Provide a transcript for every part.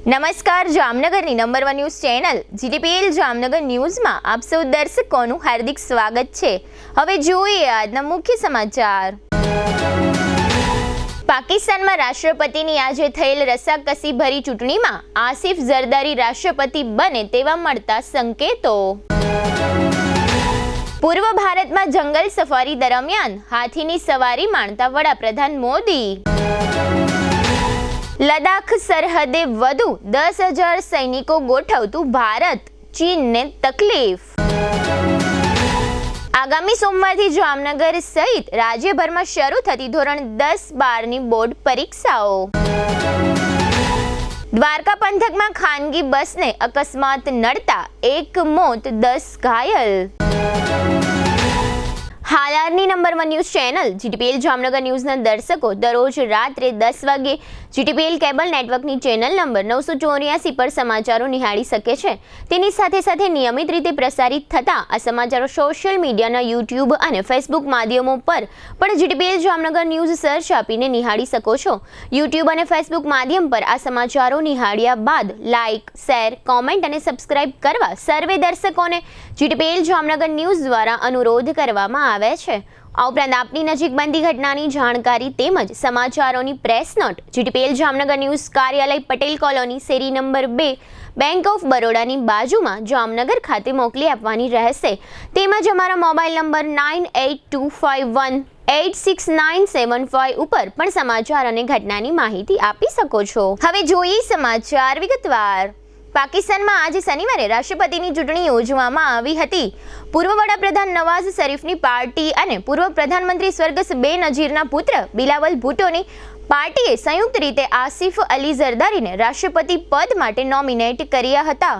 નમસ્કાર, જામનગરની number 1 news channel GTPL Jamnagar ન્યૂઝમાં આપ સૌ દર્શકોનું હાર્દિક સ્વાગત છે। હવે જોઈએ આજના મુખ્ય સમાચાર। પાકિસ્તાનમાં રાષ્ટ્રપતિની આજે થયેલ રસાકસીભરી ચૂંટણીમાં આસિફ ઝરદારી રાષ્ટ્રપતિ બને તેવા મળતા સંકેતો। પૂર્વ ભારતમાં જંગલ સફારી દરમિયાન હાથીની સવારી માણતા વડાપ્રધાન મોદી। લદ્દાખ સરહદે વધુ 10,000 સૈનિકો ગોઠવતું ભારત, ચીનને તકલીફ। આગામી સોમવારથી જામનગર સહિત રાજ્યભરમાં શરૂ થતી ધોરણ 10-12ની બોર્ડ પરીક્ષાઓ। દ્વારકા પંથકમાં ખાનગી બસને અકસ્માત નડતા 1 મોત 10 ઘાયલ। હાલારની number 1 news channel GTPL Jamnagar ન્યૂઝના દર્શકો દરરોજ રાત્રે 10 વાગે જીટીપીએલ કેબલ નેટવર્કની ચેનલ નંબર 984 પર સમાચારો નિહાળી શકે છે। તેની સાથે સાથે નિયમિત રીતે પ્રસારિત થતા આ સમાચારો સોશિયલ મીડિયાના યુટ્યુબ અને ફેસબુક માધ્યમો પર પણ જીટીપીએલ જામનગર ન્યૂઝ સર્ચ આપીને નિહાળી શકો છો। યુટ્યુબ અને ફેસબુક માધ્યમ પર આ સમાચારો નિહાળ્યા બાદ લાઇક, શેર, કોમેન્ટ અને સબસ્ક્રાઇબ કરવા સર્વે દર્શકોને જીટીપીએલ જામનગર ન્યૂઝ દ્વારા અનુરોધ કરવામાં આવે છે। આ ઉપરાંત આપની નજીક બનતી ઘટનાની જાણકારી તેમજ સમાચારોની press note GTPL Jamnagar news કાર્યાલય પટેલ કોલોની શેરી નંબર 2 બેંક ઓફ બરોડાની બાજુમાં જામનગર ખાતે મોકલી આપવાની રહેશે। તેમજ અમારા મોબાઈલ નંબર 9825186975 ઉપર પણ સમાચાર અને ઘટનાની માહિતી આપી શકો છો। હવે જોઈએ સમાચાર વિગતવાર। પાકિસ્તાનમાં આજે શનિવારે રાષ્ટ્રપતિની ચૂંટણી યોજવામાં આવી હતી। પૂર્વ વડાપ્રધાન નવાઝ શરીફની પાર્ટી અને પૂર્વ પ્રધાનમંત્રી સ્વર્ગસ્થ બેનજીરના પુત્ર બિલાવલ ભુટ્ટોની પાર્ટીએ સંયુક્ત રીતે આસિફ અલી ઝરદારીને રાષ્ટ્રપતિ પદ માટે નોમિનેટ કર્યા હતા।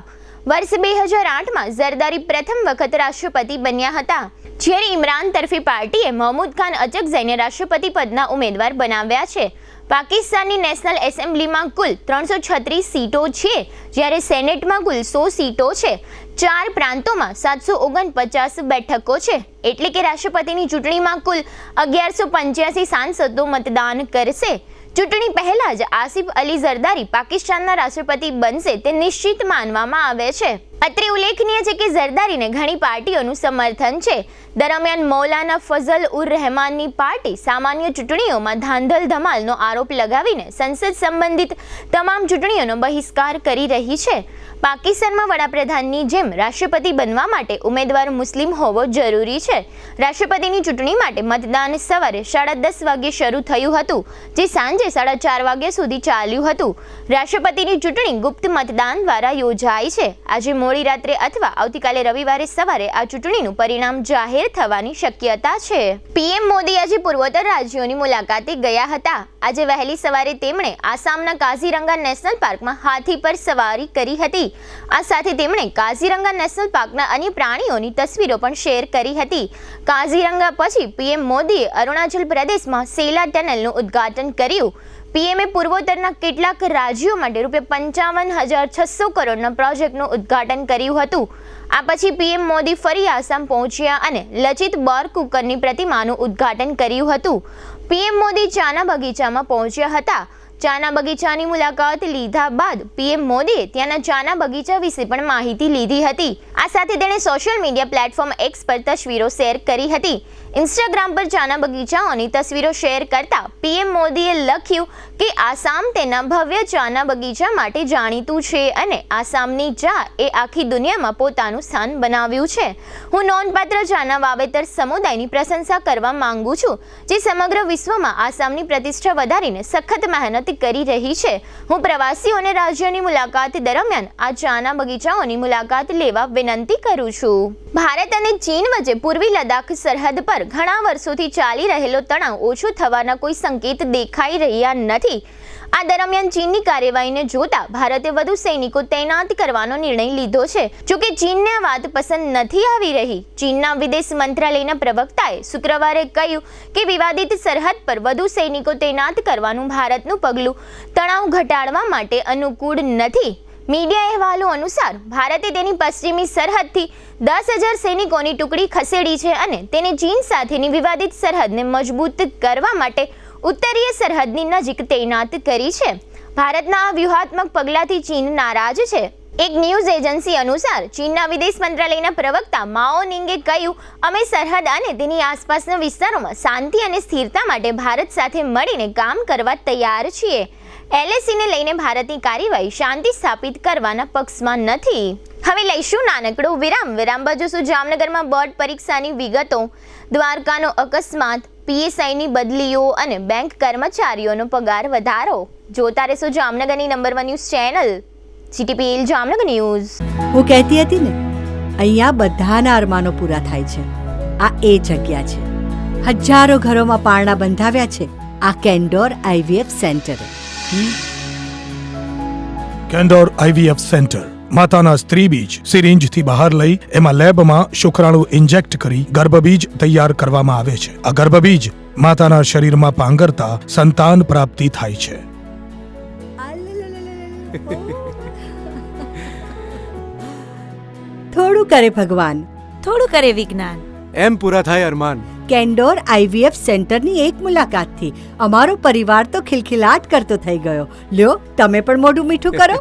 વર્ષ 2008માં ઝરદારી પ્રથમ વખત રાષ્ટ્રપતિ બન્યા હતા, જ્યારે ઇમરાન તરફી પાર્ટીએ મહમૂદ ખાન અચકઝઈને રાષ્ટ્રપતિ પદના ઉમેદવાર બનાવ્યા છે। પાકિસ્તાનની નેશનલ એસેમ્બલીમાં કુલ 336 સીટો છે, જ્યારે સેનેટમાં કુલ 100 સીટો છે। 4 પ્રાંતોમાં 749 બેઠકો છે, એટલે કે રાષ્ટ્રપતિની ચૂંટણીમાં કુલ 1185 સાંસદો મતદાન કરશે। ચૂંટણી પહેલા જ આસિફ અલી ઝરદારી પાકિસ્તાનના રાષ્ટ્રપતિ બનશે તે નિશ્ચિત માનવામાં આવે છે। અત્રે ઉલ્લેખનીય છે કે ઝરદારીને ઘણી પાર્ટીઓનું સમર્થન છે। દરમિયાન મૌલાના ફઝલ ઉર રહેમાનની પાર્ટી સામાન્ય ચૂંટણીઓમાં ધાંધલ ધમાલનો આરોપ લગાવીને સંસદ સંબંધિત તમામ ચૂંટણીઓનો બહિષ્કાર કરી રહી છે। પાકિસ્તાનમાં વડાપ્રધાનની જેમ રાષ્ટ્રપતિ બનવા માટે ઉમેદવાર મુસ્લિમ હોવો જરૂરી છે। રાષ્ટ્રપતિની ચૂંટણી માટે મતદાન સવારે 10:30 વાગે શરૂ થયું હતું, જે સાંજે 4:30 વાગ્યા સુધી ચાલ્યું હતું। રાષ્ટ્રપતિની ચૂંટણી ગુપ્ત મતદાન દ્વારા યોજાઈ છે। આજે મોડી રાત્રે અથવા આવતીકાલે રવિવારે સવારે આ ચૂંટણીનું પરિણામ જાહેર થવાની શક્યતા છે। પીએમ મોદી આજે પૂર્વોત્તર રાજ્યોની મુલાકાતે ગયા હતા। આજે વહેલી સવારે તેમણે આસામના કાઝીરંગા નેશનલ પાર્કમાં હાથી પર સવારી કરી હતી। આ સાથે તેમણે કાઝીરંગા નેશનલ પાર્કના અન્ય પ્રાણીઓની તસવીરો પણ શેર કરી હતી। કાઝીરંગા પછી પીએમ મોદીએ અરુણાચલ પ્રદેશમાં સેલા ટનલનું ઉદ્ઘાટન કર્યું। પીએમએ પૂર્વોત્તરના કેટલાક રાજ્યો માટે ₹55,600 કરોડના પ્રોજેક્ટનું ઉદ્ઘાટન કર્યું હતું। આ પછી પીએમ મોદી ફરી આસામ પહોંચ્યા અને લચિત બોરફુકનની પ્રતિમાનું ઉદ્ઘાટન કર્યું હતું। પીએમ મોદી ચાના બગીચામાં પહોંચ્યા હતા। ચાના બગીચાની મુલાકાત લીધા બાદ પીએમ મોદીએ ત્યાંના ચાના બગીચા વિશે પણ માહિતી લીધી હતી। આ સાથે તેણે સોશિયલ મીડિયા પ્લેટફોર્મ એક્સ પર તસવીરો શેર કરી હતી। ઇન્સ્ટાગ્રામ પર ચાના બગીચાઓની તસવીરો શેર કરતા પીએમ મોદીએ લખ્યું કે આસામ તેના ભવ્ય ચાના બગીચા માટે જાણીતું છે અને આસામની ચા એ આખી દુનિયામાં પોતાનું સ્થાન બનાવ્યું છે। હું નોંધપાત્ર ચાના વાવેતર સમુદાયની પ્રશંસા કરવા માંગુ છું, જે સમગ્ર વિશ્વમાં આસામની પ્રતિષ્ઠા વધારીને સખત મહેનત કરી રહી છે। હું પ્રવાસીઓને રાજ્યની મુલાકાત દરમિયાન આ ચાના બગીચાઓની મુલાકાત લેવા વિનંતી કરું છું। ભારત અને ચીન વચ્ચે પૂર્વી લદ્દાખ સરહદ પર ઘણા વર્ષોથી ચાલી રહેલો તણાવ ઓછો થવાના કોઈ સંકેત દેખાઈ રહ્યા નથી। આ દરમિયાન ચીનની કાર્યવાહીને જોતા ભારતે વધુ સૈનિકો તૈનાત કરવાનો નિર્ણય લીધો છે। જોકે ચીનને આ વાત પસંદ નથી આવી રહી। ચીનના વિદેશ મંત્રાલયના પ્રવક્તાએ શુક્રવારે કહ્યું કે વિવાદિત સરહદ પર વધુ સૈનિકો તૈનાત કરવાનું ભારતનું પગલું તણાવ ઘટાડવા માટે અનુકૂળ નથી। મીડિયા અહેવાલો અનુસાર ભારતે તેની પશ્ચિમી સરહદથી 10,000 સૈનિકોની ટુકડી ખસેડી છે અને તેને ચીન સાથેની વિવાદિત સરહદને મજબૂત કરવા માટે ઉત્તરીય સરહદની નજીક તૈનાત કરી છે. ભારતના આ વ્યૂહાત્મક પગલાંથી ચીન નારાજ છે. એક ન્યૂઝ એજન્સી અનુસાર ચીનના વિદેશ મંત્રાલયના પ્રવક્તા માઓ નિંગે કહ્યું, અમે સરહદ અને તેની આસપાસના વિસ્તારોમાં શાંતિ અને સ્થિરતા માટે ભારત સાથે મળીને કામ કરવા તૈયાર છીએ. LACને લઈને ભારતની કાર્યવાહી શાંતિ સ્થાપિત કરવાના પક્ષમાં નથી. હવે લઈશું નાનકડો વિરામ બાજુ શું જામનગરમાં બોર્ડ પરીક્ષાની વિગતો, દ્વારકાનો અકસ્માત, PSIની બદલીઓ અને બેંક કર્મચારીઓનો પગાર વધારો. જોતા રહેશો જામનગરની number 1 news channel GTPL Jamnagar news. હું કહેતી હતી ને, અહીંયા બધાના અરમાનો પૂરા થાય છે. આ એ જગ્યા છે. હજારો ઘરોમાં પારણા બંધાવ્યા છે આ કેન્ડોર IVF સેન્ટરે. કેન્ડોર IVF સેન્ટર માતાના સ્ત્રી બીજ સિરિંજથી બહાર લઈ એમાં લેબમાં શુક્રાણુ ઇન્જેક્ટ કરી ગર્ભબીજ તૈયાર કરવામાં આવે છે. આ ગર્ભબીજ માતાના શરીરમાં પાંગરતા સંતાન પ્રાપ્તિ થાય છે. થોડું કરે ભગવાન, થોડું કરે વિજ્ઞાન, એમ પૂરા થાય અરમાન. કેન્ડોર IVF સેન્ટરની એક મુલાકાતથી અમારો પરિવાર તો ખિલખિલાટ કરતો થઈ ગયો. લ્યો, તમે પણ મોઢું મીઠું કરો.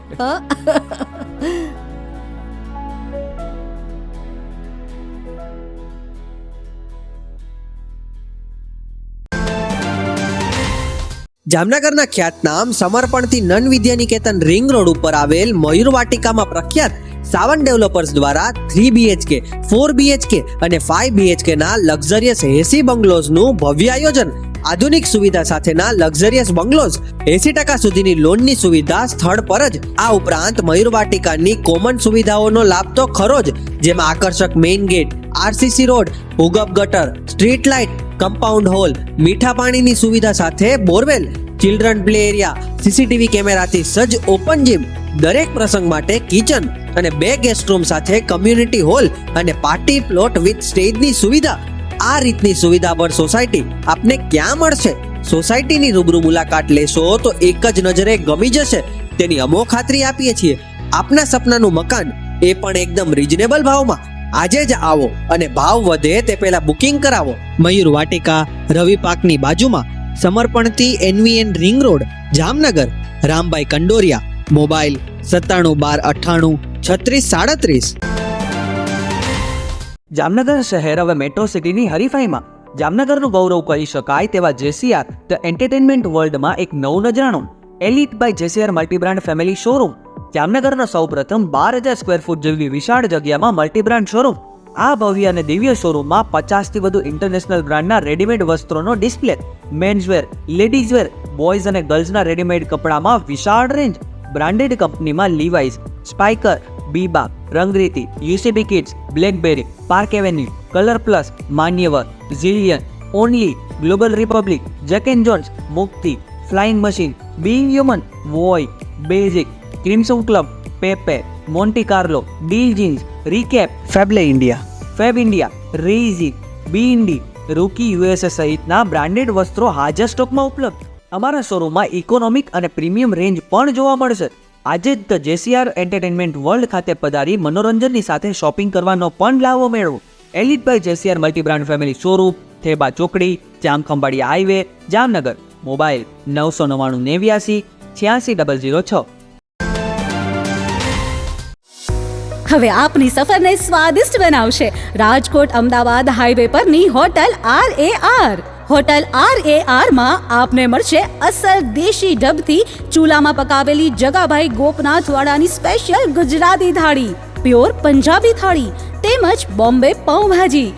જામનગરના ખ્યાતનામ સમર્પણથી નન વિદ્યા નિકેતન રિંગ રોડ ઉપર આવેલ મયુર વાટિકામાં પ્રખ્યાત સાવન ડેવલપર્સ દ્વારા 3 BHK, 4 BHK અને 5 BHK ના લક્ઝરિયસ 80 બંગલોઝનું ભવ્ય આયોજન. આધુનિક સુવિધા સાથેના લક્ઝરિયસ બંગલોઝ, 80% સુધીની લોનની સુવિધા સ્થળ પર જ. આ ઉપરાંત મયુર વાટિકાની કોમન સુવિધાઓનો લાભ તો ખરો જ, જેમાં આકર્ષક મેઇન ગેટ, RCC રોડ, ભૂગર્ભ ગટર, સ્ટ્રીટ લાઇટ, કમ્પાઉન્ડ હોલ, મીઠા પાણીની સુવિધા સાથે borewell, children play area, CCTV કેમેરાથી સજ્જ ઓપન જીમ, દરેક પ્રસંગ માટે કિચન અને 2 ગેસ્ટ રૂમ સાથે કમ્યુનિટી હોલ અને પાર્ટી પ્લોટ વિથ સ્ટેજની સુવિધા. આ રીતની સુવિધાભર સોસાયટી આપને ક્યાં મળશે? સોસાયટીની રૂબરૂ મુલાકાત લેશો તો એક જ નજરે ગમી જશે, તેની અમો ખાતરી આપીએ છીએ. આપના સપનાનું મકાન, એ પણ એકદમ રીઝનેબલ ભાવમાં. આજે જ આવો અને ભાવ વધે તે પહેલા બુકિંગ કરાવો. મયુર વાટિકા, રવિ પાર્કની બાજુમાં, સમર્પણથી NVN ring road, Jamnagar. Rambhai Kandoriya. Mobile 9712983637. Jamnagar શહેર હવે મેટ્રો સિટીની હરીફાઈમાં જામનગરનું ગૌરવ કરી શકાય તેવા JCR ધ એન્ટરટેનમેન્ટ વર્લ્ડમાં એક નવું નજરાણું Elite by JCR multibrand family showroom. જામનગરના સૌપ્રથમ 12,000 સ્ક્વેર ફૂટ જેવી વિશાળ જગ્યામાં મલ્ટીબ્રાન્ડ શોરૂમ. આ ભવ્ય અને દિવ્ય શોરૂમમાં 50થી વધુ ઇન્ટરનેશનલ બ્રાન્ડના રેડીમેડ વસ્ત્રોનો ડિસ્પ્લે, મેન્સવેર, લેડીઝવેર, બોયઝ અને ગર્લ્સના રેડીમેડ કપડામાં વિશાળ રેન્જ. બ્રાન્ડેડ કંપનીમાં Levi's, Spykar, Biba, Rangriti, UCB kids, BlackBerry, Park Avenue, Color Plus, Manyavar, Zillion, Only, Global Republic, Jack and Jones, Mukti, Flying Machine, Being Human, Voi, Basic, Crimson Club, Pepe, Monte Carlo, Deal Jeans, Recap, Fab India, રેઝી, બીઇન્ડી, Rookie USA સહિતના બ્રાન્ડેડ વસ્ત્રો હાજર સ્ટોકમાં ઉપલબ્ધ. અમારા શોરૂમમાં ઇકોનોમિક અને પ્રીમિયમ રેન્જ પણ જોવા મળશે. આજે જ ધ JCR એન્ટરટેનમેન્ટ વર્લ્ડ ખાતે પધારી મનોરંજનની સાથે શોપિંગ કરવાનો પણ લાવો મેળવો. Elite by JCR multibrand family showroom, Theba ચોકડી, જામખંભાળિયા હાઈવે, જામનગર. મોબાઈલ 999 86 006. હવે આપની સફરને સ્વાદિષ્ટ બનાવશે રાજકોટ અમદાવાદ હાઈવે પરની હોટલ RAR. હોટલ RAR માં આપને મળશે અસલ દેશી ઢબથી ચૂલામાં પકાવેલી જગાભાઈ ગોપનાથવાળાની સ્પેશિયલ ગુજરાતી થાળી, પ્યોર પંજાબી થાળી તેમજ બોમ્બે પાઉંભાજી,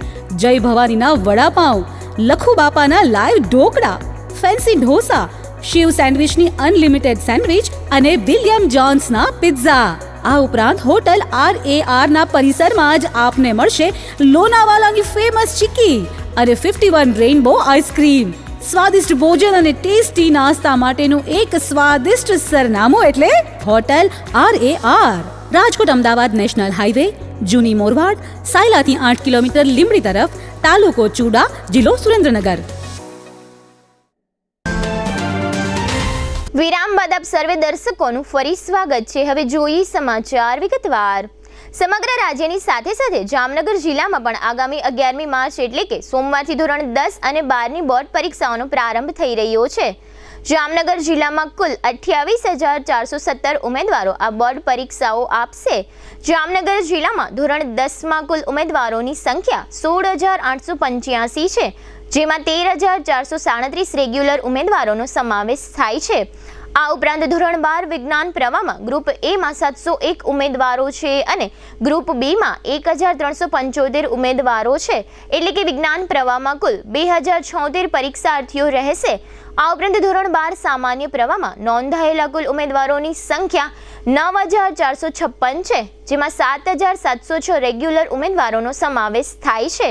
જય ભવાનીના વડાપાઉં, લખુ બાપાના લાઈવ ઢોકળા, ફેન્સી ઢોસા, શિવ સેન્ડવિચની અનલિમિટેડ સેન્ડવિચ અને વિલિયમ જોન્સના પિઝા. આ ઉપરાંત હોટલ RAR ના પરિસરમાં જ આપને મળશે લોનાવાલાની ફેમસ ચીકી અને 51 રેઇનબો આઈસ્ક્રીમ. સ્વાદિષ્ટ ભોજન અને ટેસ્ટી નાસ્તા માટેનું એક સ્વાદિષ્ટ સરનામું એટલે hotel RAR. Rajkot Ahmedabad national highway, જૂની મોરવાડ, સાયલાથી 8 કિલોમીટર લીંબડી તરફ, તાલુકો ચૂડા, જિલ્લો સુરેન્દ્રનગર. વિરામ બાદ આપ સર્વે દર્શકોનું ફરી સ્વાગત છે. હવે જોઈએ સમાચાર વિગતવાર. સમગ્ર રાજ્યની સાથે સાથે જામનગર જિલ્લામાં પણ આગામી 11મી માર્ચ એટલે કે સોમવારથી ધોરણ 10 અને 12ની બોર્ડ પરીક્ષાઓનો પ્રારંભ થઈ રહ્યો છે. જામનગર જિલ્લામાં કુલ 28,417 ઉમેદવારો આ બોર્ડ પરીક્ષાઓ આપશે. જામનગર જિલ્લામાં ધોરણ 10માં કુલ ઉમેદવારોની સંખ્યા 16,885 છે, જેમાં 13,437 રેગ્યુલર ઉમેદવારોનો સમાવેશ થાય છે. આ ઉપરાંત ધોરણ 12 વિજ્ઞાન પ્રવાહમાં ગ્રુપ A માં 701 ઉમેદવારો છે અને ગ્રુપ B માં 1,375 ઉમેદવારો છે. એટલે કે વિજ્ઞાન પ્રવાહમાં કુલ 2,076 પરીક્ષાર્થીઓ રહેશે. આ ઉપરાંત ધોરણ 12 સામાન્ય પ્રવાહમાં નોંધાયેલા કુલ ઉમેદવારોની સંખ્યા 9,456 છે, જેમાં 7,706 રેગ્યુલર ઉમેદવારોનો સમાવેશ થાય છે.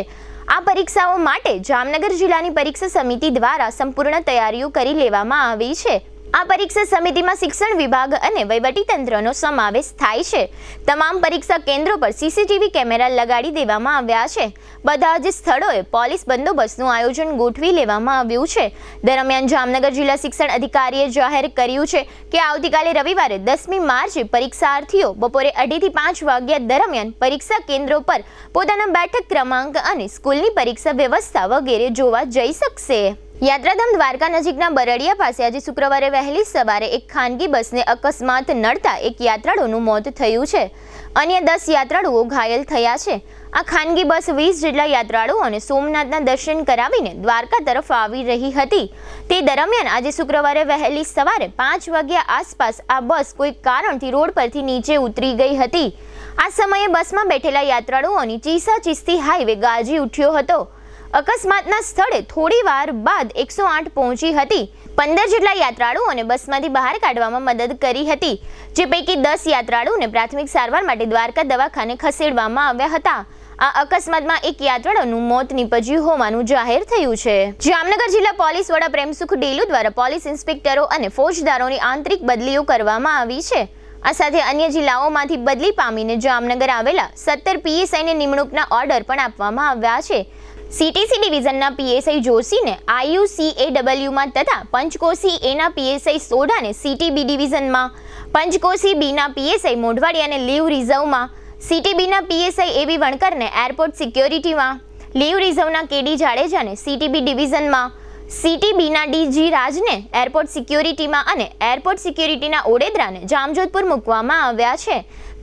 આ પરીક્ષાઓ માટે જામનગર જિલ્લાની પરીક્ષા સમિતિ દ્વારા સંપૂર્ણ તૈયારીઓ કરી લેવામાં આવી છે. આ પરીક્ષા સમિતિમાં શિક્ષણ વિભાગ અને વહીવટીતંત્રનો સમાવેશ થાય છે. તમામ પરીક્ષા કેન્દ્રો પર સીસીટીવી કેમેરા લગાડી દેવામાં આવ્યા છે. બધા જ સ્થળોએ પોલીસ બંદોબસ્તનું આયોજન ગોઠવી લેવામાં આવ્યું છે. દરમિયાન જામનગર જિલ્લા શિક્ષણ અધિકારીએ જાહેર કર્યું છે કે આવતીકાલે રવિવારે 10મી માર્ચે પરીક્ષાર્થીઓ બપોરે 2:30 થી 5 વાગ્યા દરમિયાન પરીક્ષા કેન્દ્રો પર પોતાના બેઠક ક્રમાંક અને સ્કૂલની પરીક્ષા વ્યવસ્થા વગેરે જોવા જઈ શકશે. યાત્રાધામ દ્વારકા નજીકના બરડિયા પાસે આજે શુક્રવારે વહેલી સવારે એક ખાનગી બસને અકસ્માત નડતા એક યાત્રાળુનું મોત થયું છે. અન્ય 10 યાત્રાળુઓ ઘાયલ થયા છે. આ ખાનગી બસ 20 જેટલા યાત્રાળુઓને સોમનાથના દર્શન કરાવીને દ્વારકા તરફ આવી રહી હતી. તે દરમિયાન આજે શુક્રવારે વહેલી સવારે 5 વાગ્યા આસપાસ આ બસ કોઈ કારણથી રોડ પરથી નીચે ઉતરી ગઈ હતી. આ સમયે બસમાં બેઠેલા યાત્રાળુઓની ચીસાચીસથી હાઈવે ગાજી ઉઠ્યો હતો. અકસ્માતના સ્થળે થોડી વાર બાદ 108 પહોંચી હતી. 15 જેટલા યાત્રાળુઓને બસમાંથી બહાર કાઢવામાં મદદ કરી હતી, જે પૈકી 10 યાત્રાળુઓને પ્રાથમિક સારવાર માટે દ્વારકા દવાખાને ખસેડવામાં આવ્યા હતા. આ અકસ્માતમાં એક યાત્રાળુનું મોત નીપજ્યું હોવાનું જાહેર થયું છે. જામનગર જિલ્લા પોલીસ વડા પ્રેમસુખ ડેલુ દ્વારા પોલીસ ઇન્સ્પેક્ટરો અને ફોજદારોની આંતરિક બદલીઓ કરવામાં આવી છે. આ સાથે અન્ય જિલ્લાઓમાંથી બદલી પામીને જામનગર આવેલા 17 PSIને નિમણૂકના ઓર્ડર પણ આપવામાં આવ્યા છે. CTC ડિવિઝનના PSI જોશીને IUCAWમાં તથા પંચકોશી Aના PSI સોઢાને CTB ડિવિઝનમાં, પંચકોશી Bના PSI મોઢવાડિયાને લીવ રિઝર્વમાં, CTBના PSI AB વણકરને એરપોર્ટ સિક્યોરિટીમાં, લીવ રિઝર્વના KD જાડેજાને CTB ડિવિઝનમાં, CTBના DG રાજને એરપોર્ટ સિક્યોરિટીમાં અને એરપોર્ટ સિક્યોરિટીના ઓડેદરાને જામજોધપુર મૂકવામાં આવ્યા છે.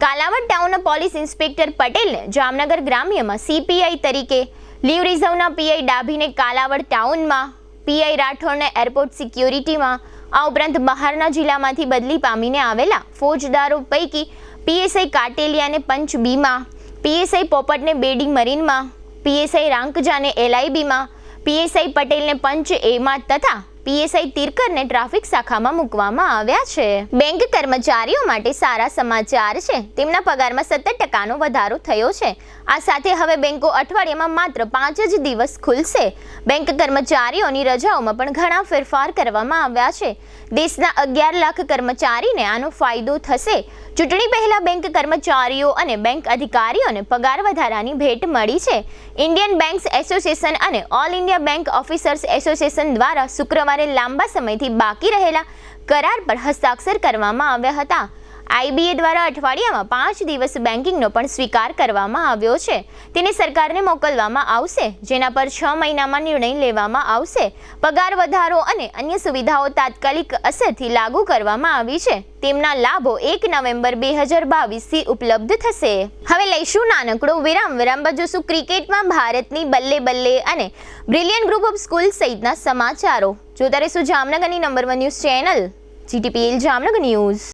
કાલાવડ ટાઉનના પોલીસ ઇન્સ્પેક્ટર પટેલને જામનગર ગ્રામ્યમાં CPI તરીકે, લીવ રિઝર્વના PI ડાભીને કાલાવડ ટાઉનમાં, PI રાઠોડને એરપોર્ટ સિક્યોરિટીમાં, આ ઉપરાંત બહારના જિલ્લામાંથી બદલી પામીને આવેલા ફોજદારો પૈકી PSI કાટેલિયાને પંચ Bમાં, PSI પોપટને બેડી મરીનમાં, PSI રાંકજાને LIBમાં, PSI પટેલને પંચ Aમાં તથા PSI તિરકરને ટ્રાફિક શાખામાં મૂકવામાં આવ્યા છે. બેંક કર્મચારીઓ માટે સારા સમાચાર છે. તેમના પગારમાં 17% વધારો થયો છે. આ સાથે હવે બેંકો અઠવાડિયામાં માત્ર 5 જ દિવસ ખુલશે. બેંક કર્મચારીઓની રજાઓમાં પણ ઘણા ફેરફાર કરવામાં આવ્યા છે. દેશના 11 લાખ કર્મચારીને આનો ફાયદો થશે. ચૂંટણી પહેલા બેંક કર્મચારીઓ અને બેંક અધિકારીઓને પગાર વધારાની ભેટ મળી છે. ઇન્ડિયન બેંક્સ એસોસિએશન અને all India bank officers association દ્વારા શુક્રવારે લાંબા સમયથી બાકી રહેલા કરાર પર હસ્તાક્ષર કરવામાં આવ્યા હતા. IBA દ્વારા અઠવાડિયામાં 5 દિવસ બેન્કિંગનો પણ સ્વીકાર કરવામાં આવ્યો છે. તેને સરકારને મોકલવામાં આવશે, જેના પર 6 મહિનામાં નિર્ણય લેવામાં આવશે. પગાર વધારો અને અન્ય સુવિધાઓ તાત્કાલિક અસરથી લાગુ કરવામાં આવી છે. તેમના લાભો 1 નવેમ્બર 2022થી ઉપલબ્ધ થશે. હવે લઈશું નાનકડો વિરામ. વિરામ બાદ જોશું ક્રિકેટમાં ભારતની બલ્લે બલ્લે અને બ્રિલિયન્ટ ગ્રુપ ઓફ સ્કૂલ સહિતના સમાચારો. જોતા રહેશું જામનગરની number 1 news channel GTPL Jamnagar news.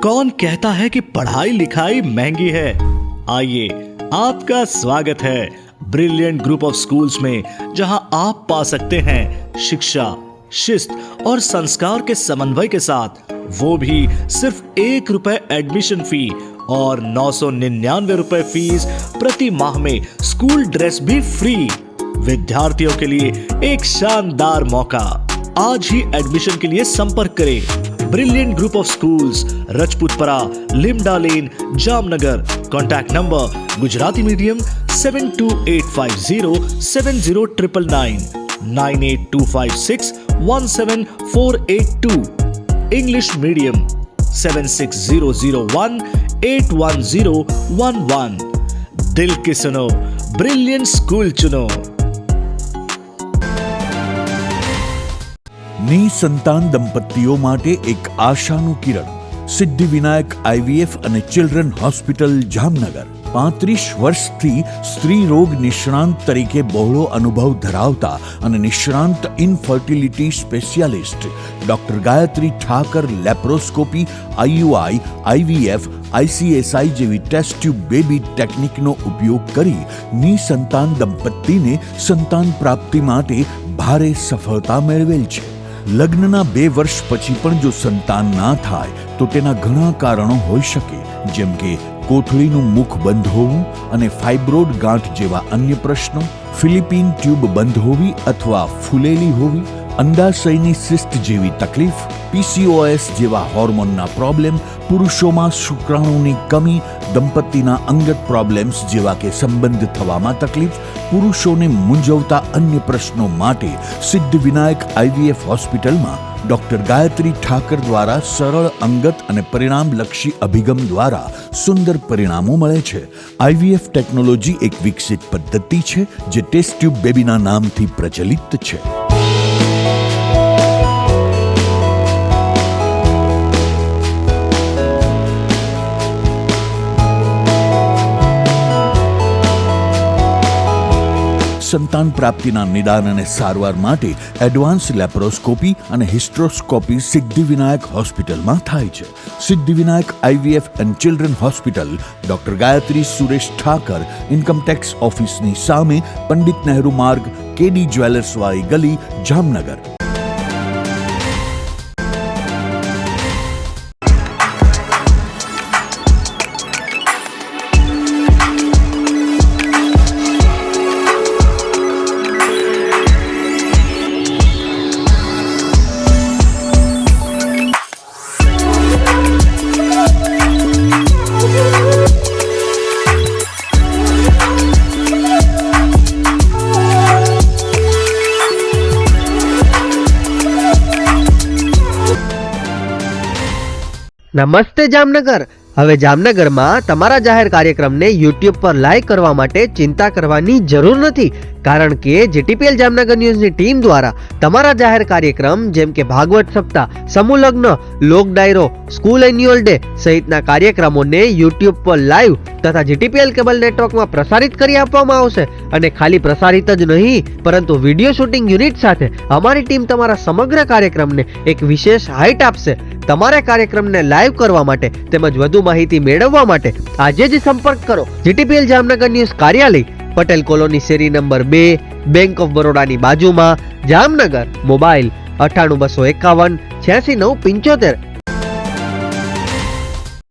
कौन कहता है कि पढ़ाई लिखाई महंगी है? आइए, आपका स्वागत है ब्रिलियंट ग्रुप ऑफ स्कूल्स में, जहां आप पा सकते हैं शिक्षा, शिस्त और संस्कार के समन्वय के साथ, वो भी सिर्फ ₹1 एडमिशन फी और 999 रुपए फीस प्रति माह में स्कूल ड्रेस भी फ्री। विद्यार्थियों के लिए एक शानदार मौका। आज ही एडमिशन के लिए संपर्क करें brilliant group of schools, Rajputpara, Limda lane, Jamnagar. Contact number Gujarati medium 72850 70999, 98256 17482, English medium 76001 81081011। दिल की सुनो, ब्रिलियंट स्कूल चुनो। નિસંતાન દંપતીઓ માટે એક આશાનું કિરણ, સિદ્ધિવિનાયક આઈવીએફ અને ચિલ્ડ્રન હોસ્પિટલ જામનગર. 35 વર્ષથી સ્ત્રી રોગ નિષ્ણાંત તરીકે બહોળો અનુભવ ધરાવતા અને નિષ્ણાંત infertility specialist doctor Gayatri Thakar laparoscopy, IUI, IVF, ICSI જેવી ટેસ્ટ ટ્યુબ બેબી ટેકનિકનો ઉપયોગ કરી નિસંતાન દંપતીને સંતાન પ્રાપ્તિ માટે ભારે સફળતા મેળવેલ છે. લગ્નના 2 વર્ષ પછી પણ જો સંતાન ના થાય તો તેના ઘણા કારણો હોઈ શકે, જેમ કે કોથળીનું મુખ બંધ હોવું અને ફાઇબ્રોડ ગાંઠ જેવા અન્ય પ્રશ્નો, ફિલિપિન ટ્યુબ બંધ હોવી અથવા ફૂલેલી હોવી, અંડાશયની સિસ્ટ જેવી તકલીફ, પીસીઓએસ જેવા હોર્મોનના પ્રોબ્લેમ, પુરુષોમાં શુક્રાણુની કમી, દંપતીના અંગત પ્રોબ્લેમ્સ જેવા કે સંબંધ થવામાં તકલીફ, પુરુષોને મૂંઝવતા અન્ય પ્રશ્નો માટે સિદ્ધિવિનાયક આઈવીએફ હોસ્પિટલમાં ડોક્ટર ગાયત્રી ઠાકર દ્વારા સરળ, અંગત અને પરિણામલક્ષી અભિગમ દ્વારા સુંદર પરિણામો મળે છે. આઈવીએફ ટેકનોલોજી એક વિકસિત પદ્ધતિ છે જે ટેસ્ટ ટ્યુબ બેબીના નામથી પ્રચલિત છે. સંતાન પ્રાપ્તિના નિદાન અને સારવાર માટે એડવાન્સ લેપ્રોસ્કોપી અને હિસ્ટ્રોસ્કોપી સિદ્ધિવિનાયક હોસ્પિટલમાં થાય છે. Siddhivinayak IVF and children hospital doctor Gayatri Suresh Thakar, income tax ઓફિસની સામે, પંડિત નહેરુ માર્ગ, કેડી જ્વેલર્સવાળી ગલી, જામનગર. નમસ્તે જામનગર. હવે જામનગરમાં તમારા જાહેર કાર્યક્રમને યુટ્યુબ પર લાઈવ કરવા માટે ચિંતા કરવાની જરૂર નથી, કારણ કે જીટીપીએલ જામનગર ન્યૂઝની ટીમ દ્વારા તમારા જાહેર કાર્યક્રમ જેમ કે ભાગવત સપ્તાહ, સમૂહ લગ્ન, લોક ડાયરો, સ્કૂલ એન્યુઅલ ડે સહિતના કાર્યક્રમોને યુટ્યુબ પર લાઈવ તથા જીટીપીએલ કેબલ નેટવર્કમાં પ્રસારિત કરી આપવામાં આવશે. અને ખાલી પ્રસારિત જ નહીં, પરંતુ વિડીયો શૂટિંગ યુનિટ સાથે અમારી ટીમ તમારા સમગ્ર કાર્યક્રમને એક વિશેષ હાઇટ આપશે. તમારા કાર્યક્રમને લાઈવ કરવા માટે તેમજ વધુ માહિતી મેળવવા માટે આજે જ સંપર્ક કરો જીટીપીએલ જામનગર ન્યૂઝ કાર્યાલય, પટેલ કોલોની, શેરી નંબર 2, બેંક ઓફ બરોડાની બાજુમાં, જામનગર. મોબાઈલ 98 251 86 975.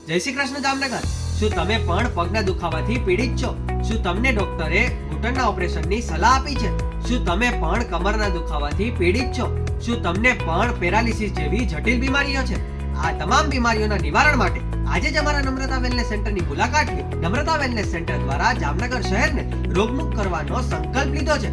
જય શ્રી કૃષ્ણ જામનગર. શું તમે પણ પગના દુખાવાથી પીડિત છો? શું તમને ડોક્ટરે ઘૂંટણના ઓપરેશનની સલાહ આપી છે? શું તમે પણ કમરના દુખાવાથી પીડિત છો? શું તમને પણ પેરાલિસિસ જેવી જટિલ બીમારીઓ છે? આ તમામ બીમારીઓના નિવારણ માટે આજે જ અમારા નમ્રતા વેલનેસ સેન્ટરની મુલાકાત લો. નમ્રતા વેલનેસ સેન્ટર દ્વારા જામનગર શહેરને રોગમુક્ત કરવાનો સંકલ્પ લીધો છે.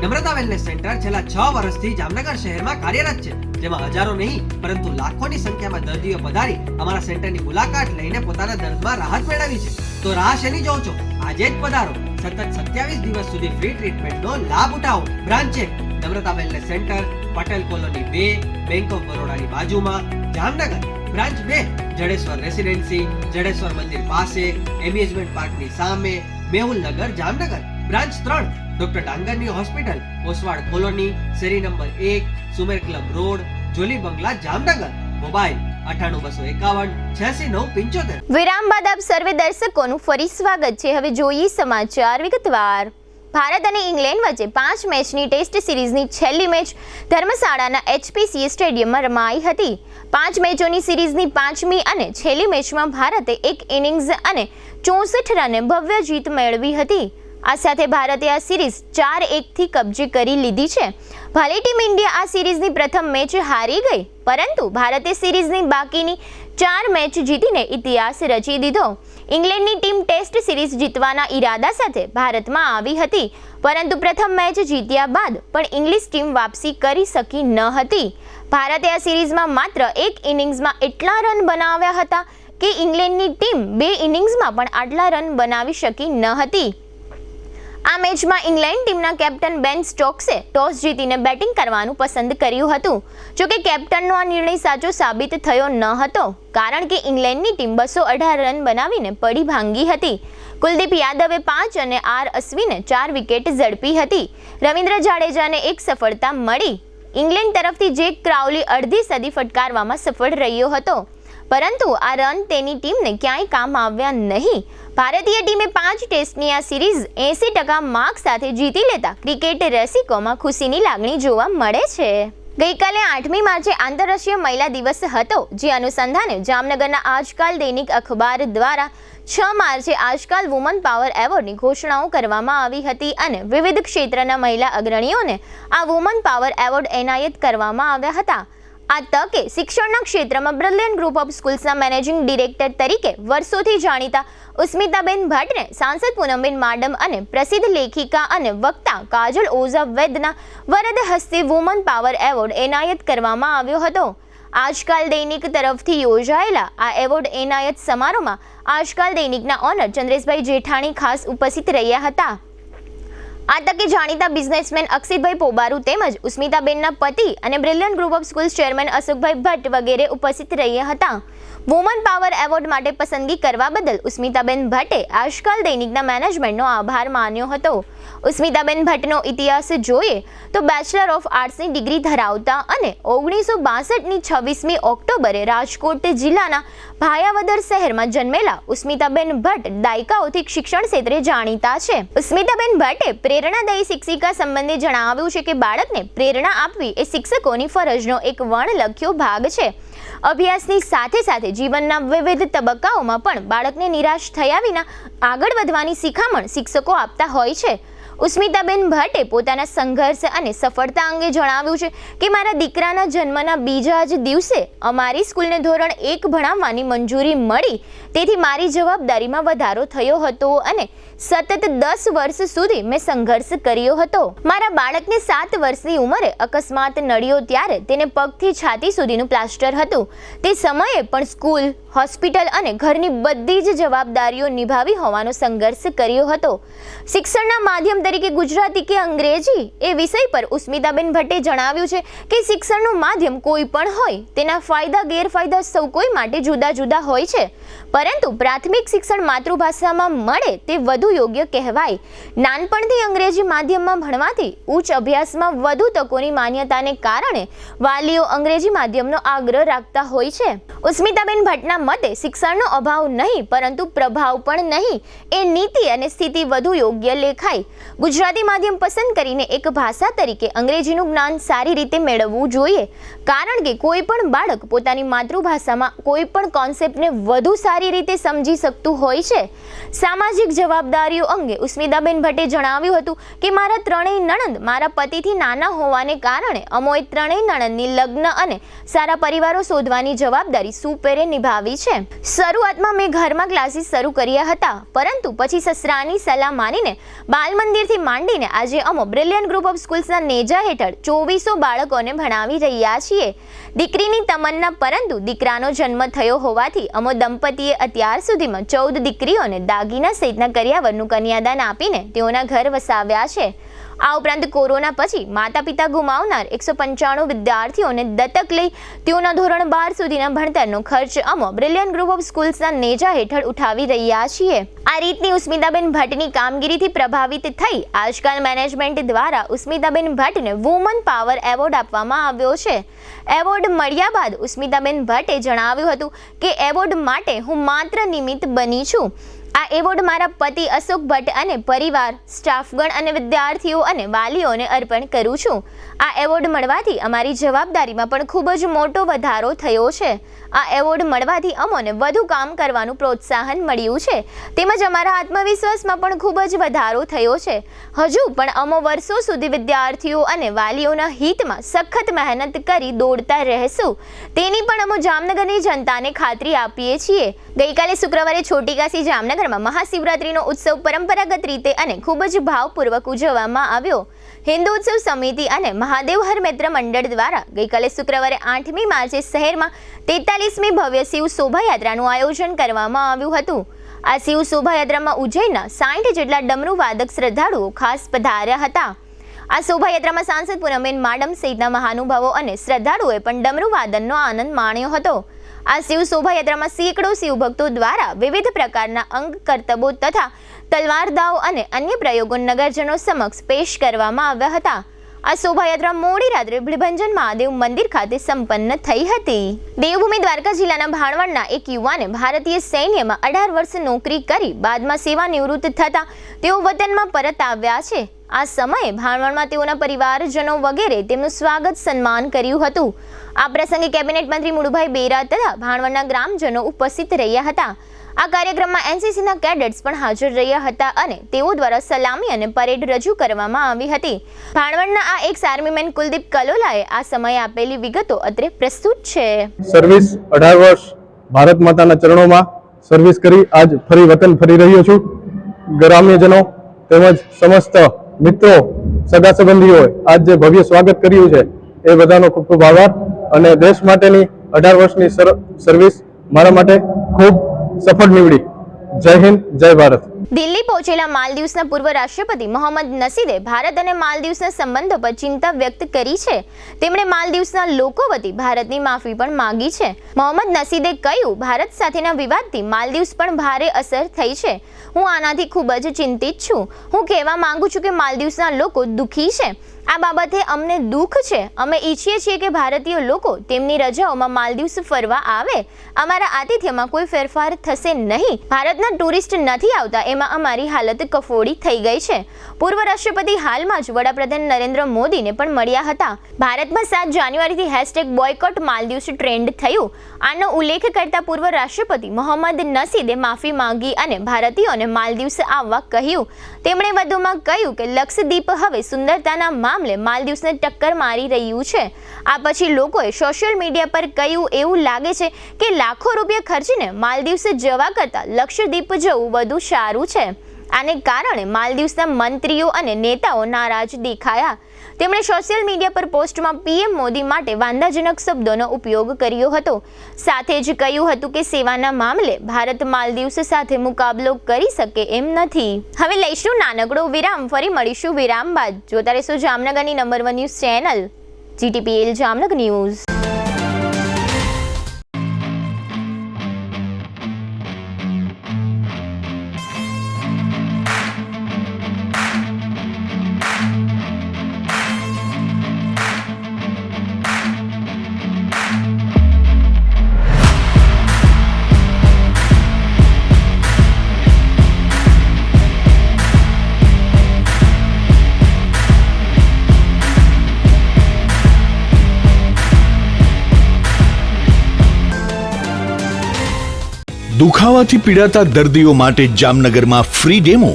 નમ્રતા વેલનેસ સેન્ટર છેલ્લા 6 વર્ષથી જામનગર શહેરમાં કાર્યરત છે, જેમાં હજારો નહીં પરંતુ લાખોની સંખ્યામાં દર્દીઓ પધારી અમારા સેન્ટરની મુલાકાત લઈને પોતાના દર્દમાં રાહત મેળવી છે. તો રાહ શેની જોવો છો? આજે જ પધારો. સતત 27 દિવસ સુધી ફ્રી ટ્રીટમેન્ટનો લાભ ઉઠાવો. Branch 1 Namrata wellness centre, Patel colony 2, bank of બરોડાની બાજુમાં, જામનગર. બ્રાન્ચ 2 જડેશ્વર રેસિડેન્સી, જડેશ્વર મંદિર પાસે, એમ્યુઝમેન્ટ પાર્કની સામે, મેહુલનગર, જામનગર. બ્રાન્ચ 3 ડોક્ટર ડાંગરની હોસ્પિટલ, ઓસવાડ કોલોની, શેરી number 1, Sumer club road, Jolly બંગલા, જામનગર. મોબાઈલ 98 251 86 975. વિરામ બાદ આપ સર્વે દર્શકોનું ફરી સ્વાગત છે. હવે જોઈએ સમાચાર વિગતવાર. ભારત અને ઇંગ્લેન્ડ વચ્ચે 5 મેચની ટેસ્ટ સિરીઝની છેલ્લી મેચ ધર્મશાળાના HPCA સ્ટેડિયમમાં રમાઈ હતી. 5 મેચોની સિરીઝની 5મી અને છેલ્લી મેચમાં ભારતે 1 ઇનિંગ્સ અને 64 રને ભવ્ય જીત મેળવી હતી. આ સાથે ભારતે આ સિરીઝ 4-1થી કબજે કરી લીધી છે. ભલે ટીમ ઇન્ડિયા આ સિરીઝની પ્રથમ મેચ હારી ગઈ, પરંતુ ભારતે સિરીઝની બાકીની 4 મેચ જીતીને ઇતિહાસ રચી દીધો. ઇંગ્લેન્ડની ટીમ ટેસ્ટ સિરીઝ જીતવાના ઈરાદા સાથે ભારતમાં આવી હતી, પરંતુ પ્રથમ મેચ જીત્યા બાદ પણ ઇંગ્લિશ ટીમ વાપસી કરી શકી ન હતી. ભારતે આ સિરીઝમાં માત્ર 1 ઇનિંગ્સમાં એટલા રન બનાવ્યા હતા. કે ઇંગ્લેન્ડની ટીમ 2 ઇનિંગ્સમાં પણ આટલા રન બનાવી શકી ન હતી. આ મેચમાં ઇંગ્લેન્ડ ટીમના કેપ્ટન બેન સ્ટોક્સે ટોસ જીતીને બેટિંગ કરવાનું પસંદ કર્યું હતું. જોકે કેપ્ટનનો આ નિર્ણય સાચો સાબિત થયો ન હતો, કારણ કે ઇંગ્લેન્ડની ટીમ 218 રન બનાવીને પડી ભાંગી હતી. કુલદીપ યાદવે 5 અને આર અશ્વિને 4 વિકેટ ઝડપી હતી. રવિન્દ્ર જાડેજાને 1 સફળતા મળી. ઇંગ્લેન્ડ તરફથી જેક ક્રાઉલી અડધી સદી ફટકારવામાં સફળ રહ્યો હતો, પરંતુ આ રન તેની ટીમને ક્યાંય કામ આવ્યા નહીં. ભારતીય ટીમે 5 ટેસ્ટની આ સિરીઝ 80% માર્ક સાથે જીતી લેતા ક્રિકેટ રસિકોમાં ખુશીની લાગણી જોવા મળે છે. ગઈકાલે 8મી માર્ચે આંતરરાષ્ટ્રીય મહિલા દિવસ હતો, જે અનુસંધાને જામનગરના આજકાલ દૈનિક અખબાર દ્વારા 6 માર્ચે આજકાલ વુમન પાવર એવોર્ડની ઘોષણાઓ કરવામાં આવી હતી અને વિવિધ ક્ષેત્રના મહિલા અગ્રણીઓને આ વુમન પાવર એવોર્ડ એનાયત કરવામાં આવ્યા હતા. આ તકે શિક્ષણના ક્ષેત્રમાં બ્રિલિયન્ટ ગ્રુપ ઓફ સ્કૂલ્સના મેનેજિંગ ડિરેક્ટર તરીકે વર્ષોથી જાણીતા ઉસ્મિતાબેન ભટ્ટને સાંસદ પૂનમબેન માડમ અને પ્રસિદ્ધ લેખિકા અને વક્તા કાજલ ઓઝા વૈદના વરદ હસ્તે વુમન પાવર એવોર્ડ એનાયત કરવામાં આવ્યો હતો. આજકાલ દૈનિક તરફથી યોજાયેલા આ એવોર્ડ એનાયત સમારોહમાં આજકાલ દૈનિકના ઓનર ચંદ્રેશભાઈ જેઠાણી ખાસ ઉપસ્થિત રહ્યા હતા. આ તકે જાણીતા બિઝનેસમેન અક્ષિતભાઈ પોબારુ તેમજ ઉસ્મિતાબેનના પતિ અને brilliant group of schools chairman Ashokbhai Bhatt વગેરે ઉપસ્થિત રહ્યા હતા. વુમન પાવર એવોર્ડ માટે પસંદગી કરવા બદલ ઉસ્મિતાબેન ભટ્ટે આજકાલ દૈનિકના મેનેજમેન્ટનો આભાર માન્યો હતો. ઉસ્મિતાબેન ભટ્ટનો ઇતિહાસ જોઈએ તો બેચલર ઓફ આર્ટ્સની ડિગ્રી ધરાવતા અને 1962ની 26મી ઓક્ટોબરે રાજકોટ જિલ્લાના ભાયાવદર શહેરમાં જન્મેલા ઉસ્મિતાબેન ભટ્ટ દાયકાઓથી શિક્ષણ ક્ષેત્રે જાણીતા છે. ઉસ્મિતાબેન ભટ્ટે પ્રેરણાદાયી શિક્ષિકા સંબંધે જણાવ્યું છે કે બાળકને પ્રેરણા આપવી એ શિક્ષકોની ફરજનો એક વણલખ્યો ભાગ છે. અભ્યાસની સાથે સાથે જીવનના વિવિધ તબક્કાઓમાં પણ બાળકને નિરાશ થયા વિના આગળ વધવાની શિખામણ શિક્ષકો આપતા હોય છે. ઉસ્મિતાબેન ભટ્ટે પોતાના સંઘર્ષ અને સફળતા અંગે જણાવ્યું છે કે મારા દીકરાના જન્મના બીજા જ દિવસે અમારી સ્કૂલને ધોરણ 1 ભણાવવાની મંજૂરી મળી, તેથી મારી જવાબદારીમાં વધારો થયો હતો અને સતત 10 વર્ષ સુધી મેં સંઘર્ષ કર્યો હતો. મારા બાળકને 7 વર્ષની ઉંમરે અકસ્માત નડ્યો ત્યારે તેને પગથી છાતી સુધીનું પ્લાસ્ટર હતું. તે સમયે પણ સ્કૂલ, હોસ્પિટલ અને ઘરની બધી જ જવાબદારીઓ નિભાવી હોવાનો સંઘર્ષ કર્યો હતો. શિક્ષણના માધ્યમ તરીકે ગુજરાતી કે અંગ્રેજી એ વિષય પર ઉસ્મિતાબેન ભટ્ટે જણાવ્યું છે કે શિક્ષણનું માધ્યમ કોઈ પણ હોય, તેના ફાયદા ગેરફાયદા સૌ કોઈ માટે જુદા જુદા હોય છે, પરંતુ પ્રાથમિક શિક્ષણ માતૃભાષામાં મળે તે વધુ યોગ્ય કહેવાય. નાનપણથી અંગ્રેજી માધ્યમમાં ભણવાથી ઉચ્ચ અભ્યાસમાં વધુ તકોની માન્યતાને કારણે વાલીઓ અંગ્રેજી માધ્યમનો આગ્રહ રાખતા હોય છે. ઉસ્મિતાબેન ભટ્ટના મતે શિક્ષણનો અભાવ નહીં પરંતુ પ્રભાવ પણ નહીં, એ નીતિ અને સ્થિતિ વધુ યોગ્ય લેખાય. ગુજરાતી માધ્યમ પસંદ કરીને એક ભાષા તરીકે અંગ્રેજીનું જ્ઞાન સારી રીતે મેળવવું જોઈએ, કારણ કે કોઈ પણ બાળક પોતાની માતૃભાષામાં કોઈ પણ કોન્સેપ્ટને વધુ સારી રીતે સમજી શકતું હોય છે. સામાજિક જવાબદારીઓ અંગે ઉસ્મિતાબેન ભટ્ટે જણાવ્યું હતું કે મારા 3 નણંદ મારા પતિથી નાના હોવાને કારણે અમોએ 3 નણંદની લગ્ન અને સારા પરિવારો શોધવાની જવાબદારી સુપેરે નિભાવી છે. શરૂઆતમાં મેં ઘરમાં ક્લાસીસ શરૂ કર્યા હતા, પરંતુ પછી સસરાની સલાહ માનીને બાલ મંદિરથી માંડીને આજે અમો બ્રિલિયન્ટ ગ્રુપ ઓફ સ્કૂલ્સના નેજા હેઠળ 2400 બાળકોને ભણાવી રહ્યા છીએ. દીકરીની તમન્ના પરંતુ દીકરાનો જન્મ થયો હોવાથી અમો દંપતીએ અત્યાર સુધીમાં 14 દીકરીઓને દાગીના સહિતના કરિયાવરનું કન્યાદાન આપીને તેઓના ઘર વસાવ્યા છે. આ ઉપરાંત કોરોના પછી માતા પિતા ગુમાવનાર 195 વિદ્યાર્થીઓને દત્તક લઈ તેઓના ધોરણ 12 સુધીના ભણતરનો ખર્ચ અમો બ્રિલિયન્ટ ગ્રુપ ઓફ સ્કૂલ્સના નેજા હેઠળ ઉઠાવી રહ્યા છીએ. આ રીતની ઉસ્મિતાબેન ભટ્ટની કામગીરીથી પ્રભાવિત થઈ આજકાલ મેનેજમેન્ટ દ્વારા ઉસ્મિતાબેન ભટ્ટને વુમન પાવર એવોર્ડ આપવામાં આવ્યો છે. એવોર્ડ મળ્યા બાદ ઉસ્મિતાબેન ભટ્ટે જણાવ્યું હતું કે એવોર્ડ માટે હું માત્ર નિમિત્ત બની છું. આ એવોર્ડ મારા પતિ અશોક ભટ્ટ અને પરિવાર, સ્ટાફગણ અને વિદ્યાર્થીઓ અને વાલીઓને અર્પણ કરું છું. આ એવોર્ડ મળવાથી અમારી જવાબદારીમાં પણ ખૂબ જ મોટો વધારો થયો છે. આ એવોર્ડ મળવાથી અમોને વધુ કામ કરવાનું પ્રોત્સાહન મળ્યું છે, તેમજ અમારા આત્મવિશ્વાસમાં પણ ખૂબ જ વધારો થયો છે. હજુ પણ અમો વર્ષો સુધી વિદ્યાર્થીઓ અને વાલીઓના હિતમાં સખત મહેનત કરી દોડતા રહેશું, તેની પણ અમો જામનગરની જનતાને ખાતરી આપીએ છીએ. ગઈકાલે શુક્રવારે છોટી કાશી જામનગરમાં જામનગરમાં મહાશિવરાત્રીનો ઉત્સવ પરંપરાગત રીતે અને ખૂબ જ ભાવપૂર્વક ઉજવવામાં આવ્યો. હિન્દુ ઉત્સવ સમિતિ અને મહાદેવ હર મિત્ર મંડળ દ્વારા ગઈકાલે શુક્રવારે 8મી માર્ચે શહેરમાં 43મી ભવ્ય શિવ શોભાયાત્રાનું આયોજન કરવામાં આવ્યું હતું. આ શિવ શોભાયાત્રામાં ઉજ્જૈનના 60 જેટલા ડમરૂ વાદક શ્રદ્ધાળુઓ ખાસ પધાર્યા હતા. આ શોભાયાત્રામાં સાંસદ પૂનમબેન માડમ સહિતના મહાનુભાવો અને શ્રદ્ધાળુઓએ પણ ડમરૂ વાદનનો આનંદ માણ્યો હતો. આ શિવ શોભાયાત્રામાં સેંકડો શિવભક્તો દ્વારા વિવિધ પ્રકારના અંગ કરતબો તથા તલવાર દાવ અને અન્ય પ્રયોગો નગરજનો સમક્ષ પેશ કરવામાં આવ્યા હતા. આ શોભાયાત્રા મોડી રાત્રે ભીડભંજન મહાદેવ મંદિર ખાતે સંપન્ન થઈ હતી. દેવભૂમિ દ્વારકા જિલ્લાના ભાણવડના એક યુવાને ભારતીય સૈન્યમાં 18 વર્ષ નોકરી કરી બાદમાં સેવા નિવૃત્ત થતા તેઓ વતનમાં પરત આવ્યા છે. આ સમયે ભાણવડમાં તેઓના પરિવારજનો વગેરે તેમનું સ્વાગત સન્માન કર્યું હતું. આ પ્રસંગે કેબિનેટ મંત્રી મુળુભાઈ બેરા તથા ભાણવડના ગ્રામજનો ઉપસ્થિત રહ્યા હતા. આ કાર્યક્રમમાં એનસીસીના કેડેટ્સ પણ હાજર રહ્યા હતા અને તેઓ દ્વારા સલામી અને પરેડ રજૂ કરવામાં આવી હતી. ભાણવડના આ એક્સ આર્મીમેન કુલદીપ કલોલાએ આ સમયે આપેલી વિગતો અત્રે પ્રસ્તુત છે. સર્વિસ 18 વર્ષ ભારત માતાના ચરણોમાં સર્વિસ કરી આજ ફરી વતન ફરી રહ્યો છું. ગ્રામ્યજનો તેમજ સમસ્ત મિત્રો સગા સંબંધીઓએ આજ જે ભવ્ય સ્વાગત કર્યું છે એ બધાનો ખૂબ ખૂબ આભાર. અને દેશ માટેની 18 વર્ષની સર્વિસ મારા માટે ખૂબ સફળ નીવડી. જય હિન્દ, જય ભારત. દિલ્હી પહોંચેલા માલદીવ્સના પૂર્વ રાષ્ટ્રપતિ મોહમ્મદ નસીદે ભારત અને માલદીવ્સના સંબંધો પર ચિંતા વ્યક્ત કરી છે. તેમણે માલદીવ્સના લોકો વતી ભારતની માફી પણ માંગી છે. મોહમ્મદ નસીદે કહ્યું, ભારત સાથેના વિવાદથી માલદીવ્સ પણ ભારે અસર થઈ છે. હું આનાથી ખૂબ જ ચિંતિત છું. હું કહેવા માંગુ છું કે માલદીવ્સના લોકો દુઃખી છે. આ બાબતે અમને દુઃખ છે. અમે ઈચ્છીએ છીએ કે ભારતીય લોકો તેમની રજાઓમાં માલદીવ્સ ફરવા આવે. અમારા આતિથ્યમાં કોઈ ફેરફાર થશે નહીં. ભારતના ટુરિસ્ટ નથી આવતા એમાં અમારી હાલત કફોડી થઈ ગઈ છે. પૂર્વ રાષ્ટ્રપતિ હાલમાં જ વડાપ્રધાન નરેન્દ્ર મોદીને પણ મળ્યા હતા. ભારતમાં 7 જાન્યુઆરીથી #બોયકોટ માલદીવ્સ ટ્રેન્ડ થયું. આનો ઉલ્લેખ કરતા પૂર્વ રાષ્ટ્રપતિ મોહમ્મદ નસીદે માફી માંગી અને ભારતીયોને માલદીવ્સ આવવા કહ્યું. તેમણે વધુમાં કહ્યું કે લક્ષદ્વીપ હવે સુંદરતાના મામલે માલદીવ્સને ટક્કર મારી રહ્યું છે. આ પછી લોકોએ સોશિયલ મીડિયા પર કહ્યું, એવું લાગે છે કે લાખો રૂપિયા ખર્ચીને માલદીવ્સ જવા કરતાં લક્ષદ્વીપ જવું વધુ સારું છે. આને કારણે માલદીવ્સના મંત્રીઓ અને નેતાઓ નારાજ દેખાયા. તેમણે સોશિયલ મીડિયા પર પોસ્ટમાં પીએમ મોદી માટે વાંધાજનક શબ્દોનો ઉપયોગ કર્યો હતો. સાથે જ કહ્યું હતું કે સેવાના મામલે ભારત માલદીવ્સ સાથે મુકાબલો કરી શકે એમ નથી. હવે લઈશું નાનકડો વિરામ. ફરી મળીશું વિરામ બાદ. જોતા રહેશો જામનગરની number 1 news channel GTPL Jamnagar news. દુખાવાથી પીડાતા દર્દીઓ માટે જામનગરમાં free demo.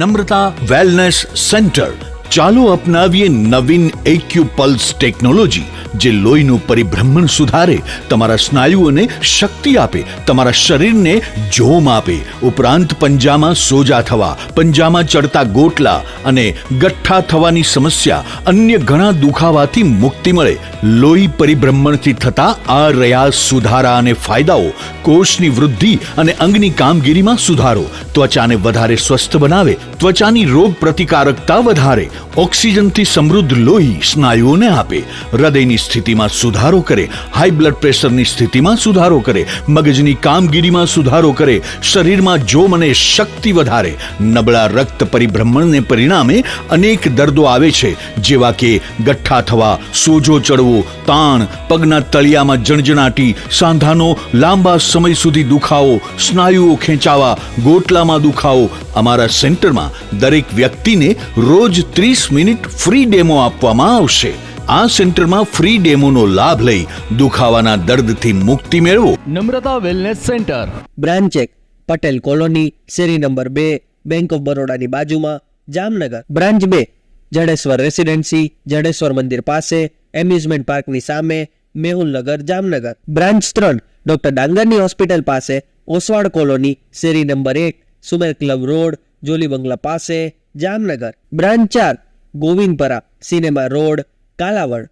Namrata wellness centre. ચાલો અપનાવીએ નવીન એક્યુપલ્સ ટેકનોલોજી, જે લોહીનું પરિભ્રમણ સુધારે, તમારા સ્નાયુઓને શક્તિ આપે, તમારા શરીરને જોમ આપે. ઉપરાંત પંજામાં સોજા થવા, પંજામાં ચડતા ગોટલા અને ગઠ્ઠા થવાની સમસ્યા, અન્ય ઘણા દુખાવાથી મુક્તિ મળે. લોહી પરિભ્રમણથી થતા આ રહ્યા સુધારા અને ફાયદાઓ. કોષની વૃદ્ધિ અને અંગની કામગીરીમાં સુધારો, ત્વચાને વધારે સ્વસ્થ બનાવે, ત્વચાની રોગ પ્રતિકારકતા વધારે, ઓક્સિજનથી સમૃદ્ધ લોહી સ્નાયુઓને આપે, હૃદયની સ્થિતિમાં સુધારો કરે, હાઈ બ્લડ પ્રેશરની સ્થિતિમાં સુધારો કરે, મગજની કામગીરીમાં સુધારો કરે, શરીરમાં જોમ અને શક્તિ વધારે. નબળા રક્ત પરિભ્રમણને પરિણામે અનેક દર્દો આવે છે, જેવા કે ગઠ્ઠા થવા, સોજો ચડવો, તાણ, પગના તળિયામાં જણજણાટી, સાંધાનો લાંબા સમય સુધી દુખાવો, સ્નાયુઓ ખેંચાવા, ગોટલામાં દુખાવો. અમારા સેન્ટરમાં દરેક વ્યક્તિને રોજ 30 મિનિટ ફ્રી ડેમો આપવામાં આવશે. આ સેન્ટરમાં ફ્રી ડેમોનો લાભ લઈ દુખાવાના દર્દથી મુક્તિ મેળવો. Namrata wellness centre, branch 1 Patel colony, શેરી નંબર 2, બેંક ઓફ બરોડાની બાજુમાં, જામનગર. બ્રાન્ચ 2 જડેશ્વર રેસિડેન્સી, જડેશ્વર મંદિર પાસે, એમ્યુઝમેન્ટ પાર્કની સામે, મેહુલનગર, જામનગર. બ્રાન્ચ 3 ડોક્ટર ડાંગરની હોસ્પિટલ પાસે, ઓસવાડ કોલોની, શેરી number 1, Sumer club road, Jolly બંગલા પાસે, Jamnagar. Branch 4 Govindpara, cinema road, Kalavad.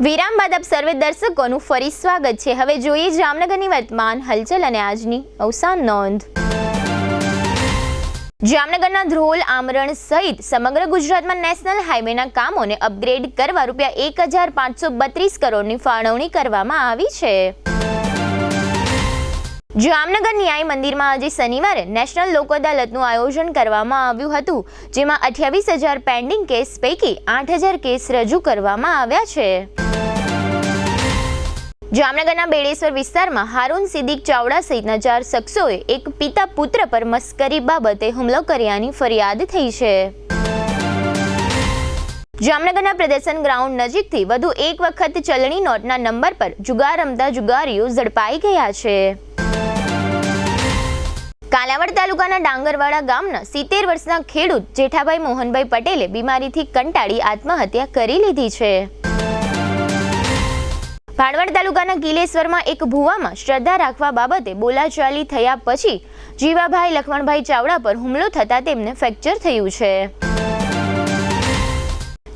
વિરામ બાદ આપ સર્વે દર્શકોનું ફરી સ્વાગત છે. હવે જોઈએ જામનગરની વર્તમાન હલચલ અને આજની અવસાન નોંધ. જામનગરના ધ્રોલ, આમરણ સહિત સમગ્ર ગુજરાતમાં નેશનલ હાઈવેના કામોને અપગ્રેડ કરવા ₹1,532 કરોડની ફાળવણી કરવામાં આવી છે. જામનગર ન્યાય મંદિરમાં આજે શનિવારે નેશનલ લોક અદાલતનું આયોજન કરવામાં આવ્યું હતું, જેમાં 28,000 પેન્ડિંગ કેસ પૈકી 8,000 કેસ રજૂ કરવામાં આવ્યા છે. જામનગરના બેડેશ્વર વિસ્તારમાં હારૂન સિદ્દીક ચાવડા સહિતના 4 શખ્સોએ એક પિતા પુત્ર પર મસ્કરી બાબતે હુમલો કર્યાની ફરિયાદ થઈ છે. જામનગરના પ્રદર્શન ગ્રાઉન્ડ નજીકથી વધુ એક વખત ચલણી નોટના નંબર પર જુગાર રમતા જુગારીઓ ઝડપાઈ ગયા છે. કાલાવડ તાલુકાના ડાંગરવાડા ગામના 70 વર્ષના ખેડૂત જેઠાભાઈ મોહનભાઈ પટેલે બીમારીથી કંટાળી આત્મહત્યા કરી લીધી છે. ભાણવડ તાલુકાના કિલેશ્વરમાં એક ભુવામાં શ્રદ્ધા રાખવા બાબતે બોલાચાલી થયા પછી જીવાભાઈ લખમણભાઈ ચાવડા પર હુમલો થતા તેમને ફ્રેક્ચર થયું છે.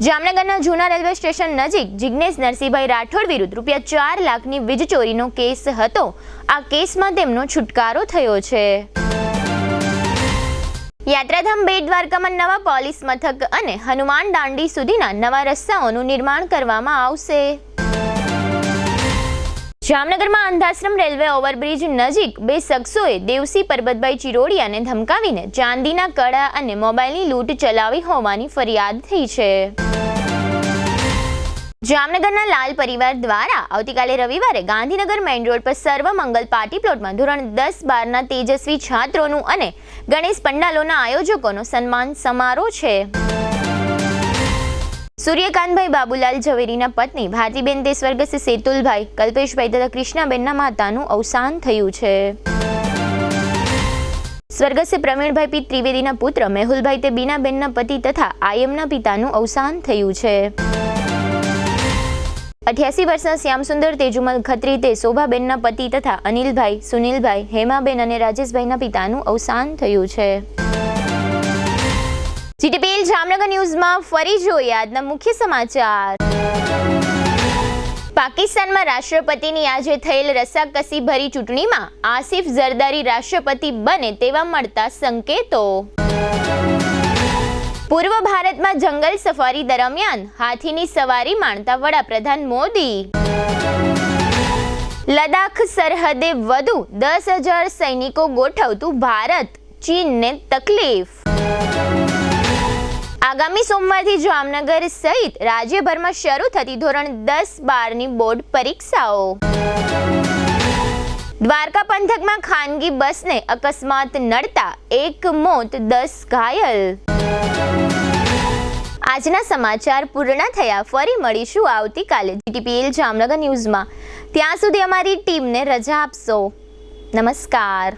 જામનગરના જૂના રેલવે સ્ટેશન નજીક જિગ્નેશ નરસિંહભાઈ રાઠોડ વિરુદ્ધ ₹4 લાખની વીજ ચોરીનો કેસ હતો. આ કેસમાં તેમનો છુટકારો થયો છે. યાત્રાધામ બેટ દ્વારકામાં નવા પોલીસ મથક અને હનુમાન દાંડી સુધીના નવા રસ્તાઓનું નિર્માણ કરવામાં આવશે. જામનગરમાં અંધાશ્રમ રેલવે ઓવરબ્રિજ નજીક 2 શખ્સોએ દેવસી પરબતભાઈ ચિરોડિયાને ધમકાવીને ચાંદીના કડા અને મોબાઈલની લૂંટ ચલાવી હોવાની ફરિયાદ થઈ છે. જામનગરના લાલ પરિવાર દ્વારા આવતીકાલે રવિવારે ગાંધીનગર મેઇન રોડ પર સર્વમંગલ પાર્ટી પ્લોટમાં ધોરણ 10-12ના તેજસ્વી છાત્રોનું અને ગણેશ પંડાલોના આયોજકોનો સન્માન સમારોહ છે. સૂર્યકાંતભાઈ બાબુલાલ ઝવેરીના પત્ની ભારતીબેન તે સ્વર્ગસ્થ સેતુલભાઈ કલ્પેશભાઈ તથા કૃષ્ણાબેનના માતાનું અવસાન થયું છે. સ્વર્ગસ્થ પ્રવીણભાઈ પી ત્રિવેદીના પુત્ર મેહુલભાઈ તે બીનાબેનના પતિ તથા આયમના પિતાનું અવસાન થયું છે. 88 વર્ષના શ્યામસુંદર તેજુમલ ખત્રી તે શોભાબેનના પતિ તથા અનિલભાઈ, સુનિલભાઈ, હેમાબેન અને રાજેશભાઈના પિતાનું અવસાન થયું છે. જીટીપીએલ જામનગર ન્યૂઝમાં ફરી જોઈએ આજના મુખ્ય સમાચાર. પાકિસ્તાનમાં રાષ્ટ્રપતિની આજે થયેલ રસાકસી ભરી ચૂંટણીમાં આસિફ ઝરદારી રાષ્ટ્રપતિ બને તેવા મળતા સંકેતો. પૂર્વ ભારતમાં જંગલ સફારી દરમિયાન હાથીની સવારી માણતા વડાપ્રધાન મોદી. લદાખ સરહદે વધુ 10,000 સૈનિકો ગોઠવતું ભારત, ચીનને તકલીફ. આગામી સોમવારથી જામનગર સહિત રાજ્યભરમાં શરૂ થતી ધોરણ 10-12ની બોર્ડ પરીક્ષાઓ. દ્વારકા પંથકમાં ખાનગી બસને અકસ્માત નડતા 1 મોત 10 ઘાયલ. આજના સમાચાર પૂર્ણ થયા. ફરી મળીશું આવતીકાલે જીટીપીએલ જામનગર ન્યૂઝમાં. ત્યાં સુધી અમારી ટીમને રજા આપશો. નમસ્કાર.